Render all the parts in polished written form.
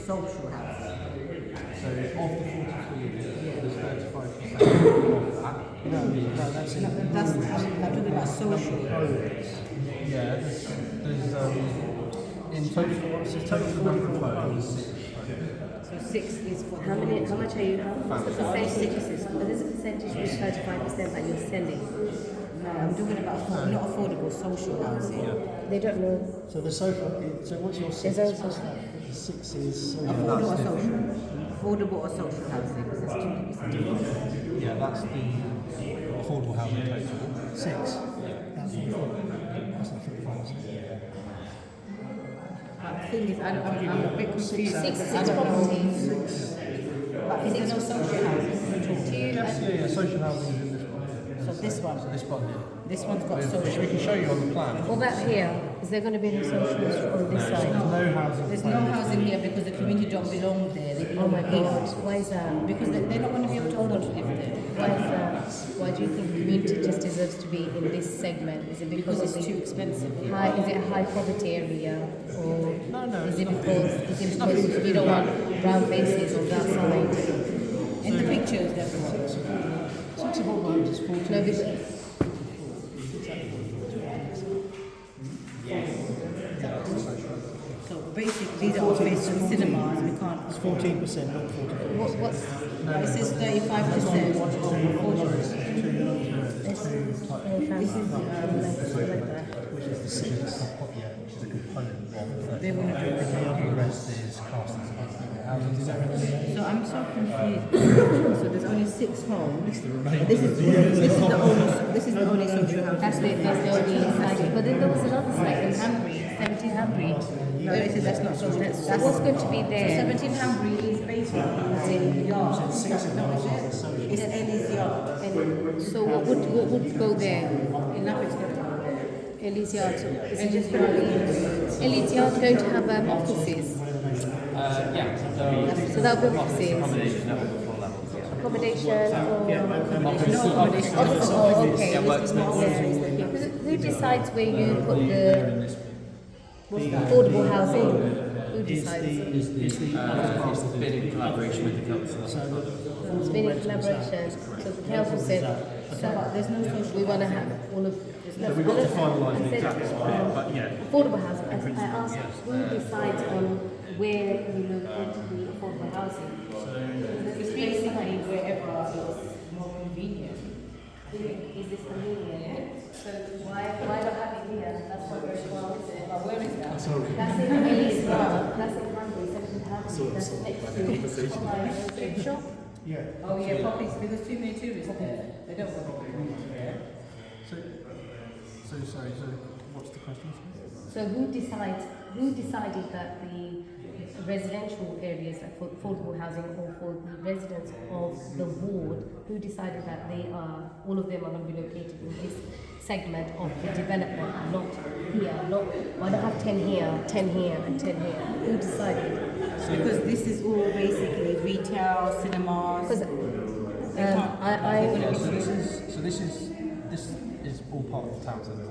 social housing. So of the 43 units, there's 35% of that. No, that's No, that's I'm talking about social. Yeah, there's in total, total proposed. So 6 is for How many? How much are you? What's the percentage? What is the percentage of 35% that you're selling? No, I'm talking about not affordable social housing. They don't know. So the sofa. So what's your six? There's also The 6 is Affordable or social? Affordable or social housing? Because there's two different. Yeah, that's the affordable housing total. 6. That's not 45, is it? But the thing is, I'm a bit confused. Six I don't know. properties. But is there no social housing at all? Yeah, social housing is in this one. So this one, So this one here. this one's got We social. can show you on the plan. What about here? Is there going to be any socials on this side? No housing. There's no housing here because the community don't belong there. They Oh belong my here. God! Why is that? Because they're not going to be able to hold on to live there. Why is that? Why do you think the community just deserves to be in this segment? Is it Because because it's too expensive here. high? Is it a high poverty area, or No, is it because you don't want brown faces on that side? In the pictures, definitely. 6 affordable homes is 40. No, because So basically, these are office and cinemas. We can't. It's 14%, not 44. what's It says 35%. Which is the six. Yeah, which is a component of They want to do it. the other rest is classed as housing. Is that right? So I'm so confused. So there's only 6 homes. This is the only social housing. that's the only side. But then there was another side in Hanbury, 17 Hanbury. No, it says that's not social. So what's going to be So there? 17 Hanbury is basically a yard. No, is it? It's Ellie's yard. And so what would go there? Enough is going to go there. Ellie's Yard. So is it Ellie's just going to be Ellie's Yard going to have offices? Yeah, So that'll be offices. accommodation level before levels, yeah. Office, Accommodation office, Oh, okay. Yeah, workspace. Yeah. Who decides where you put the affordable housing? Who decides? It's been in collaboration with the council. It's been in collaboration. So the council said that There's no social. we want to have all of. So we've got to finalise the exact split, but yeah. Affordable housing. I asked who decides on where you locate the affordable housing. It's basically wherever it's more convenient. Is this convenient? So why not have it here? That's what we're going. But where is that? That's in Ellie's Yard. That's in Hanbury, 17 Hanbury. That's next to the shop. Yeah. Oh yeah, poppies because too many tourists there. They don't want to be there. So what's the question? So who decided that the residential areas, like for affordable housing or for the residents of the ward, who decided that all of them are going to be located in this segment of the development, not here, why not have 10 here, 10 here and 10 here? Who decided? Because this is all basically retail, cinemas. Because This is all part of the town centre,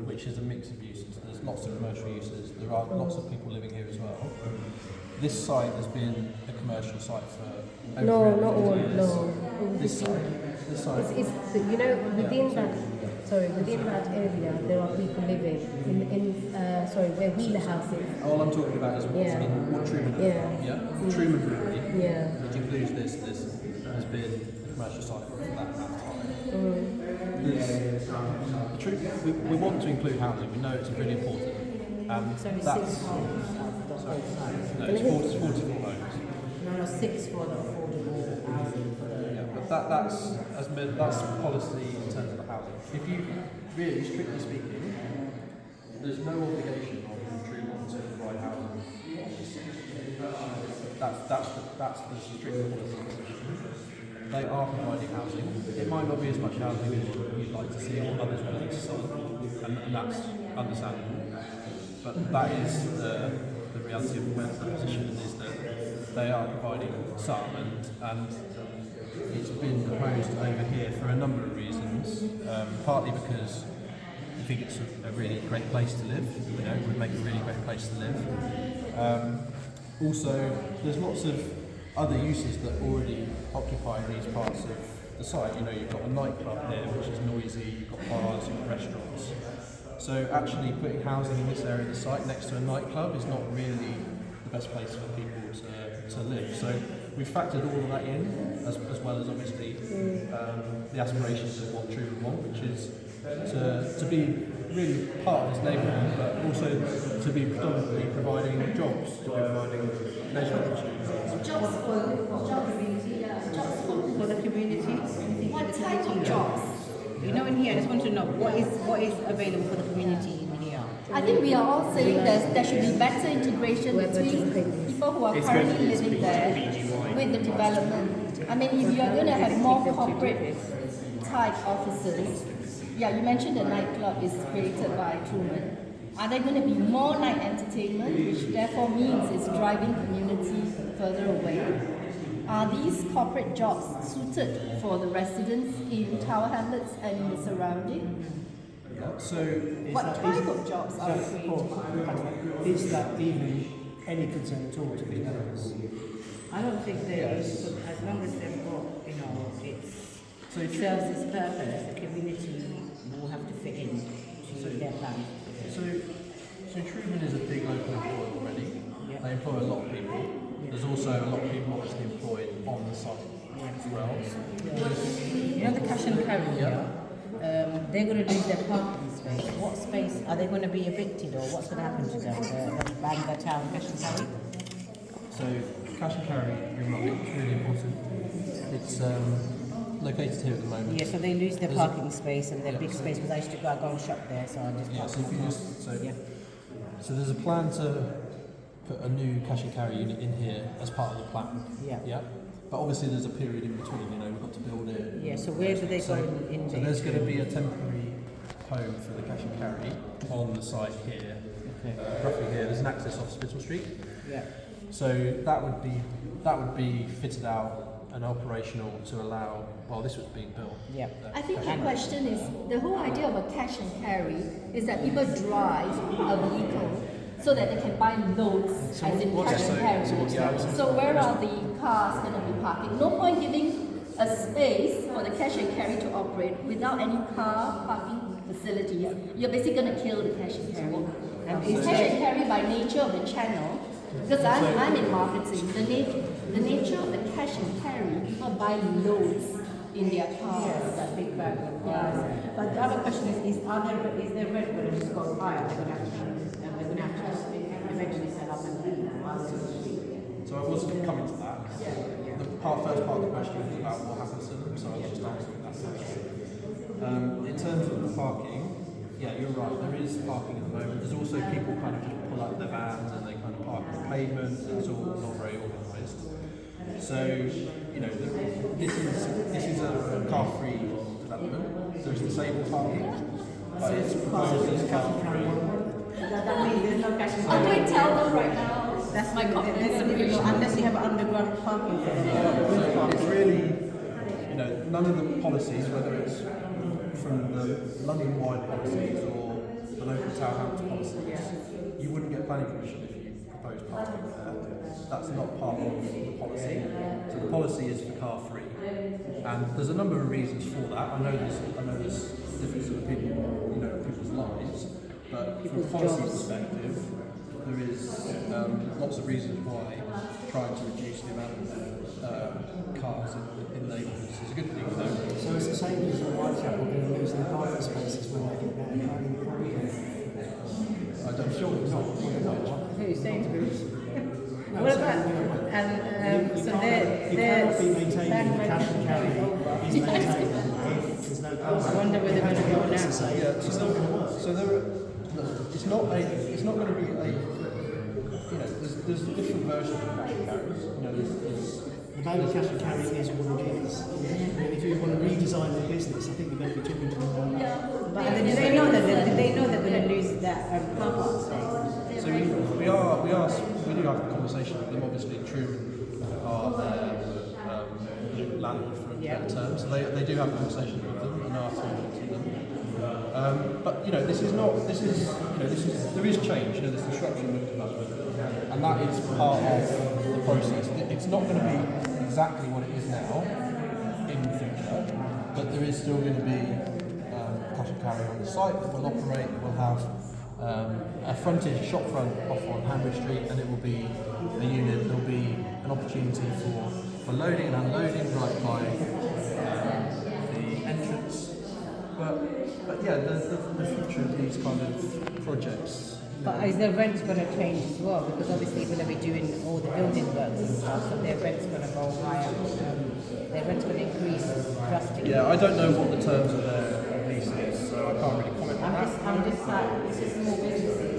which is a mix of uses. There's lots of commercial uses. There are lots of people living here as well. This site has been a commercial site for over No, 100 not all, years. no. This site. It's within that area, there are people living where Wheeler House is. All I'm talking about is what's Yeah. in what Truman. Yeah. Truman Brewery, Yeah. which includes this, has been a commercial site for that amount of time. The truth, we want to include housing. We know it's really important. It's only That's 6 homes out of the whole site. no, it's 44 homes. No, 6 for the affordable housing for the. Yeah, but that's policy in terms of the housing. If you really, strictly speaking, there's no obligation on Truman to provide housing on this site. That's the strict policy position. They are providing housing. It might not be as much housing as you'd like to see or others would like to see, and that's understandable. But that is the reality of where the position is that they are providing some, and it's been proposed over here for a number of reasons. Partly because I think it's a really great place to live. You know, it would make a really great place to live. Also, there's lots of other uses that already occupy these parts of the site. You know, you've got a nightclub here, which is noisy, you've got bars, you've got restaurants. So actually putting housing in this area of the site next to a nightclub is not really the best place for people to live. So we've factored all of that in, as well as obviously the aspirations of what Truman want, which is to be really part of this neighbourhood, but also to be predominantly providing jobs, to be providing leisure opportunities. Jobs for For the community. what type of jobs? You know, in here, I just want to know what is available for the community in here. I think we are all saying that there should be better integration between people who are currently living there with the development. I mean, if you are going to have more corporate type offices, yeah, you mentioned the nightclub is created by Truman. Are there going to be more night entertainment, which therefore means it's driving community further away? Are these corporate jobs suited for the residents in Tower Hamlets and in the surrounding? So What type of jobs are we creating? Is that even any concern at all to the developers? I don't think there is, as long as they've got, you know, it serves its purpose, the community will have to fit in to their plan. So Truman is a big local employer already. Yeah. They employ a lot of people. There's also a lot of people obviously employed on the site as well. You know the cash and carry here? They're going to lose their parking space. What space are they going to be evicted, or what's going to happen to them? The Bangor Town cash and carry. So cash and carry, you're right, it's really important. It's located here at the moment. Yeah, so they lose their There's parking space and their yeah, big so- space, because I used to go and shop there, so I just Yeah, park so if you just yeah. so there's a plan to put a new cash and carry unit in here as part of the plan. Yeah. Yeah. But obviously there's a period in between, you know, we've got to build it. Yeah, so where do they go in So there? there's going to be a temporary home for the cash and carry on the site here. Okay. Roughly here. There's an access off Spittle Street. Yeah. So that would be fitted out and operational to allow while this was being built. Yeah. I think the question is, the whole idea of a cash and carry is that people drive a vehicle so that they can buy loads, as in cash and carry. So where are the cars going to be parking? No point giving a space for the cash and carry to operate without any car parking facilities. You're basically going to kill the cash and carry. And It's is cash there- and carry by nature of the channel, because I'm in marketing. The nature of the cash and carry, people buy loads in their cars. Yes, that big bag of cars. But the other question is there rent going to just go higher? They're going to have to eventually sell up and leave. So I was coming to that. The first part of the question was about what happens to them, so I was just answering that question. In terms of the parking, yeah, you're right, there is parking at the moment. There's also people kind of just pull up their vans and they kind of park on the pavement, and it's all not very organised. So, you know, this is a car-free development. There's disabled parking. But it's proposed as car-free. That means there's no cash and I'm carry. going to tell them right now. That's my comment. unless you have underground parking for them. Roof So parking. it's really, you know, none of the policies, whether it's from the London-wide policies or the local Tower Hamlets policies, you wouldn't get planning permission if you propose parking there. That's not part of the policy. So the policy is for car free, and there's a number of reasons for that. I know there's difference in opinion, you know, people's lives, but from a policy perspective, there is lots of reasons why trying to reduce the amount of cars in neighbourhoods is a good thing. So it's the same as the Whitechapel going to lose their parking spaces when they get their planning permit. I'm sure it's not. Who's Sainsbury's? No, What so, about, you know, and you so cannot be maintaining the cash and carry is maintained if there's no cars. I wonder where they're going to go now. It's the same. Yeah, It's not going to work. so there are, look, it's not going to be a, you know, there's different versions of cash and carries. You know, there's The moment cash and carry is what it is. And if you want to redesign the business, I think you're going to be talking to them about that. But do they know they're going to lose that car park space? So we do have a conversation with them. Obviously, Truman are their landlord for a better term, so they do have conversations with them and are talking to them. But this is there is change. There's disruption with development, and that is part of the process. It's not going to be exactly what it is now in the future, but there is still going to be cash and carry on the site that will operate. We'll have a frontage shop front off on Hanbridge Street, and it will be a unit. There'll be an opportunity for loading and unloading right by the entrance. But yeah, the future of these kind of projects. But is their rents going to change as well? Because obviously you're going to be doing all the building works and stuff, so their rent's going to go higher. Their rent's going to increase drastically. Yeah, I don't know what the terms of their lease is, so I can't really comment on that. I'm just like, it's just small businesses.